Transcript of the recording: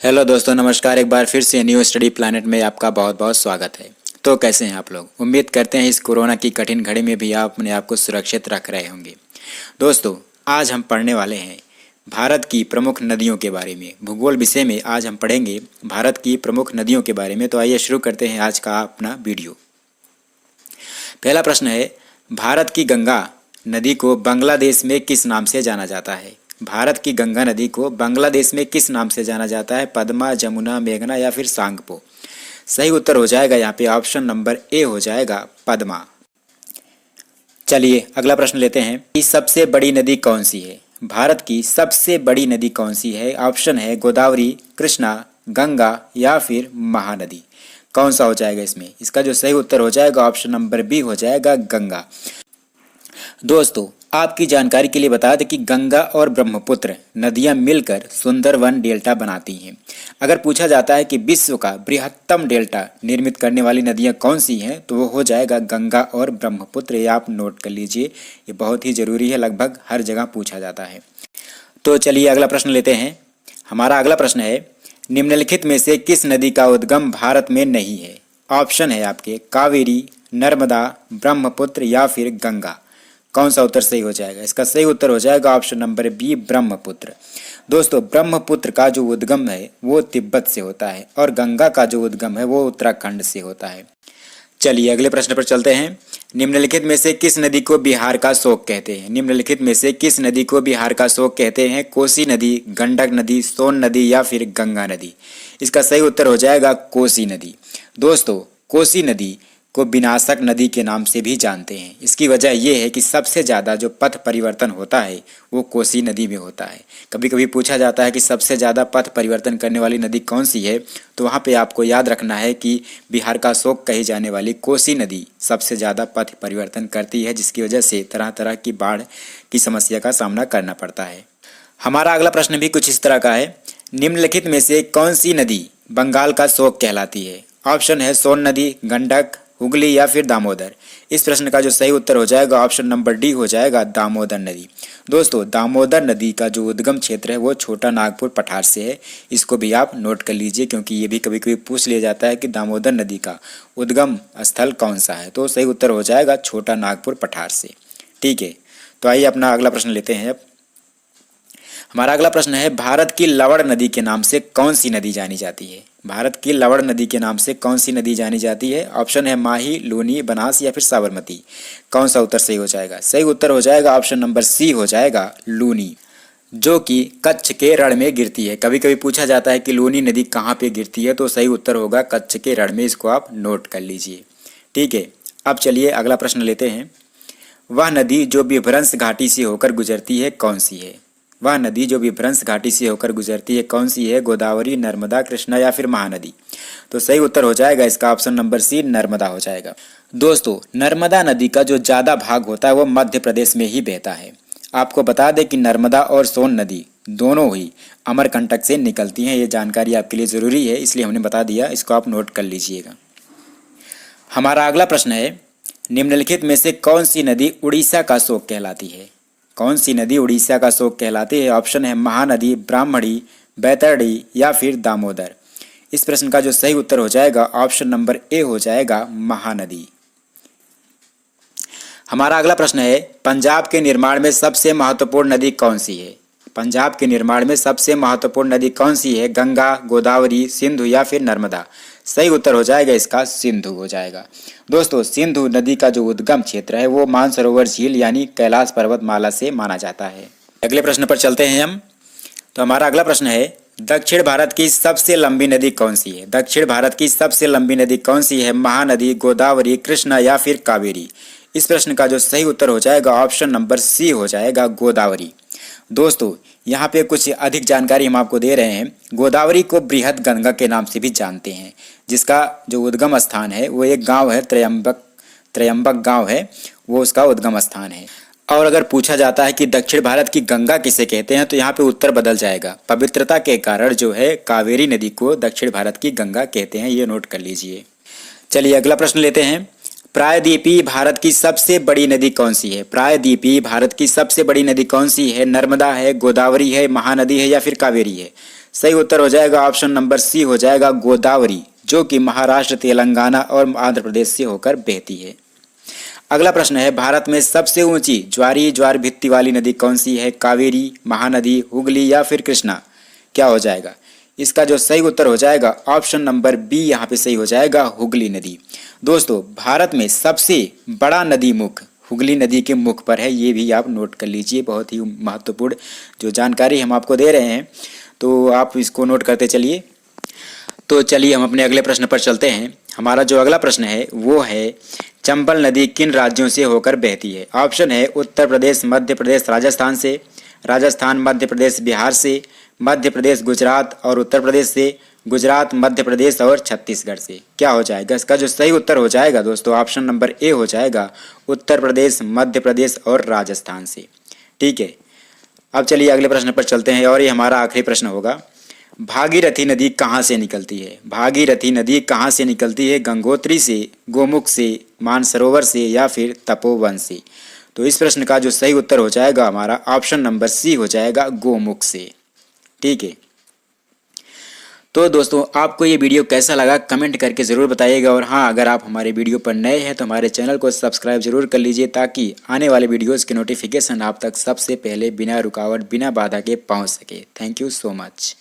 Hello दोस्तों, नमस्कार। एक बार फिर से न्यू स्टडी प्लैनेट में आपका बहुत बहुत स्वागत है। तो कैसे हैं आप लोग? उम्मीद करते हैं इस कोरोना की कठिन घड़ी में भी आप अपने आप को सुरक्षित रख रहे होंगे। दोस्तों, आज हम पढ़ने वाले हैं भारत की प्रमुख नदियों के बारे में। भूगोल विषय में आज हम पढ़ेंगे भारत की प्रमुख नदियों के बारे में। तो आइए शुरू करते हैं आज का अपना वीडियो। पहला प्रश्न है, भारत की गंगा नदी को बांग्लादेश में किस नाम से जाना जाता है? भारत की गंगा नदी को बांग्लादेश में किस नाम से जाना जाता है? पद्मा, जमुना, मेघना या फिर सांगपो? सही उत्तर हो जाएगा यहाँ पे ऑप्शन नंबर ए हो जाएगा, पद्मा। चलिए अगला प्रश्न लेते हैं कि सबसे बड़ी नदी कौन सी है? भारत की सबसे बड़ी नदी कौन सी है? ऑप्शन है गोदावरी, कृष्णा, गंगा या फिर महानदी। कौन सा हो जाएगा इसमें? इसका जो सही उत्तर हो जाएगा ऑप्शन नंबर बी हो जाएगा, गंगा। दोस्तों, आपकी जानकारी के लिए बता दें कि गंगा और ब्रह्मपुत्र नदियां मिलकर सुंदरवन डेल्टा बनाती हैं। अगर पूछा जाता है कि विश्व का बृहत्तम डेल्टा निर्मित करने वाली नदियां कौन सी हैं, तो वो हो जाएगा गंगा और ब्रह्मपुत्र। ये आप नोट कर लीजिए, ये बहुत ही ज़रूरी है, लगभग हर जगह पूछा जाता है। तो चलिए अगला प्रश्न लेते हैं। हमारा अगला प्रश्न है, निम्नलिखित में से किस नदी का उद्गम भारत में नहीं है? ऑप्शन है आपके कावेरी, नर्मदा, ब्रह्मपुत्र या फिर गंगा। कौन सा उत्तर सही हो जाएगा? इसका सही उत्तर हो जाएगा ऑप्शन नंबर बी, ब्रह्मपुत्र। दोस्तों, ब्रह्मपुत्र का जो उद्गम है वो तिब्बत से होता है और गंगा का जो उद्गम है वो उत्तराखंड से होता है। चलिए अगले प्रश्न पर चलते हैं। निम्नलिखित में से किस नदी को बिहार का शोक कहते हैं? निम्नलिखित में से किस नदी को बिहार का शोक कहते हैं? कोसी नदी, गंडक नदी, सोन नदी या फिर गंगा नदी? इसका सही उत्तर हो जाएगा कोसी नदी। दोस्तों, कोसी नदी को विनाशक नदी के नाम से भी जानते हैं। इसकी वजह यह है कि सबसे ज़्यादा जो पथ परिवर्तन होता है वो कोसी नदी में होता है। कभी कभी पूछा जाता है कि सबसे ज़्यादा पथ परिवर्तन करने वाली नदी कौन सी है, तो वहाँ पे आपको याद रखना है कि बिहार का शोक कही जाने वाली कोसी नदी सबसे ज़्यादा पथ परिवर्तन करती है, जिसकी वजह से तरह तरह की बाढ़ की समस्या का सामना करना पड़ता है। हमारा अगला प्रश्न भी कुछ इस तरह का है, निम्नलिखित में से कौन सी नदी बंगाल का शोक कहलाती है? ऑप्शन है सोन नदी, गंडक, हुगली या फिर दामोदर। इस प्रश्न का जो सही उत्तर हो जाएगा ऑप्शन नंबर डी हो जाएगा, दामोदर नदी। दोस्तों, दामोदर नदी का जो उद्गम क्षेत्र है वो छोटा नागपुर पठार से है। इसको भी आप नोट कर लीजिए, क्योंकि ये भी कभी कभी पूछ लिया जाता है कि दामोदर नदी का उद्गम स्थल कौन सा है। तो सही उत्तर हो जाएगा छोटा नागपुर पठार से। ठीक है, तो आइए अपना अगला प्रश्न लेते हैं। अब हमारा अगला प्रश्न है, भारत की लवण नदी के नाम से कौन सी नदी जानी जाती है? भारत की लवण नदी के नाम से कौन सी नदी जानी जाती है? ऑप्शन है माही, लूनी, बनास या फिर साबरमती। कौन सा उत्तर सही हो जाएगा? सही उत्तर हो जाएगा ऑप्शन नंबर सी हो जाएगा, लूनी, जो कि कच्छ के रण में गिरती है। कभी कभी पूछा जाता है कि लूनी नदी कहाँ पे गिरती है, तो सही उत्तर होगा कच्छ के रण में। इसको आप नोट कर लीजिए। ठीक है, अब चलिए अगला प्रश्न लेते हैं। वह नदी जो विभ्रंश घाटी से होकर गुजरती है कौन सी है? वह नदी जो विभ्रंश घाटी से होकर गुजरती है कौन सी है? गोदावरी, नर्मदा, कृष्णा या फिर महानदी? तो सही उत्तर हो जाएगा इसका ऑप्शन नंबर सी, नर्मदा हो जाएगा। दोस्तों, नर्मदा नदी का जो ज़्यादा भाग होता है वो मध्य प्रदेश में ही बहता है। आपको बता दें कि नर्मदा और सोन नदी दोनों ही अमरकंटक से निकलती हैं। ये जानकारी आपके लिए ज़रूरी है, इसलिए हमने बता दिया, इसको आप नोट कर लीजिएगा। हमारा अगला प्रश्न है, निम्नलिखित में से कौन सी नदी उड़ीसा का शोक कहलाती है? कौन सी नदी उड़ीसा का शोक कहलाती है? ऑप्शन है महानदी, ब्राह्मणी, बैतरणी या फिर दामोदर। इस प्रश्न का जो सही उत्तर हो जाएगा ऑप्शन नंबर ए हो जाएगा, महानदी। हमारा अगला प्रश्न है, पंजाब के निर्माण में सबसे महत्वपूर्ण नदी कौन सी है? पंजाब के निर्माण में सबसे महत्वपूर्ण नदी कौन सी है? गंगा, गोदावरी, सिंधु या फिर नर्मदा? सही उत्तर हो जाएगा इसका सिंधु हो जाएगा। दोस्तों, सिंधु नदी का जो उद्गम क्षेत्र है वो मानसरोवर झील यानी कैलाश पर्वतमाला से माना जाता है। अगले प्रश्न पर चलते हैं हम। तो हमारा अगला प्रश्न है, दक्षिण भारत की सबसे लंबी नदी कौन सी है? दक्षिण भारत की सबसे लंबी नदी कौन सी है? महानदी, गोदावरी, कृष्णा या फिर कावेरी? इस प्रश्न का जो सही उत्तर हो जाएगा ऑप्शन नंबर सी हो जाएगा, गोदावरी। दोस्तों, यहाँ पे कुछ अधिक जानकारी हम आपको दे रहे हैं। गोदावरी को बृहद गंगा के नाम से भी जानते हैं, जिसका जो उद्गम स्थान है वो एक गांव है, त्रयंबक गांव है, वो उसका उद्गम स्थान है। और अगर पूछा जाता है कि दक्षिण भारत की गंगा किसे कहते हैं, तो यहाँ पे उत्तर बदल जाएगा। पवित्रता के कारण जो है कावेरी नदी को दक्षिण भारत की गंगा कहते हैं, ये नोट कर लीजिए। चलिए अगला प्रश्न लेते हैं। प्रायद्वीपीय भारत की सबसे बड़ी नदी कौन सी है? प्रायद्वीपीय भारत की सबसे बड़ी नदी कौन सी है? नर्मदा है, गोदावरी है, महानदी है या फिर कावेरी है? सही उत्तर हो जाएगा ऑप्शन नंबर सी हो जाएगा गोदावरी, जो कि महाराष्ट्र, तेलंगाना और आंध्र प्रदेश से होकर बहती है। अगला प्रश्न है, भारत में सबसे ऊंची ज्वार भित्ति वाली नदी कौन सी है? कावेरी, महानदी, हुगली या फिर कृष्णा? क्या हो जाएगा? इसका जो सही उत्तर हो जाएगा ऑप्शन नंबर बी यहाँ पे सही हो जाएगा, हुगली नदी। दोस्तों, भारत में सबसे बड़ा नदी मुख हुगली नदी के मुख पर है, ये भी आप नोट कर लीजिए। बहुत ही महत्वपूर्ण जो जानकारी हम आपको दे रहे हैं, तो आप इसको नोट करते चलिए। तो चलिए हम अपने अगले प्रश्न पर चलते हैं। हमारा जो अगला प्रश्न है वो है, चंबल नदी किन राज्यों से होकर बहती है? ऑप्शन है उत्तर प्रदेश, मध्य प्रदेश, राजस्थान से, राजस्थान, मध्य प्रदेश, बिहार से, मध्य प्रदेश, गुजरात और उत्तर प्रदेश से, गुजरात, मध्य प्रदेश और छत्तीसगढ़ से। क्या हो जाएगा? इसका जो सही उत्तर हो जाएगा दोस्तों ऑप्शन नंबर ए हो जाएगा, उत्तर प्रदेश, मध्य प्रदेश और राजस्थान से। ठीक है, अब चलिए अगले प्रश्न पर चलते हैं और ये हमारा आखिरी प्रश्न होगा। भागीरथी नदी कहाँ से निकलती है? भागीरथी नदी कहाँ से निकलती है? गंगोत्री से, गोमुख से, मानसरोवर से या फिर तपोवन से? तो इस प्रश्न का जो सही उत्तर हो जाएगा हमारा ऑप्शन नंबर सी हो जाएगा, गोमुख से। ठीक है, तो दोस्तों आपको ये वीडियो कैसा लगा कमेंट करके ज़रूर बताइएगा। और हाँ, अगर आप हमारे वीडियो पर नए हैं तो हमारे चैनल को सब्सक्राइब जरूर कर लीजिए, ताकि आने वाले वीडियोज़ के नोटिफिकेशन आप तक सबसे पहले बिना रुकावट, बिना बाधा के पहुँच सके। Thank you so much.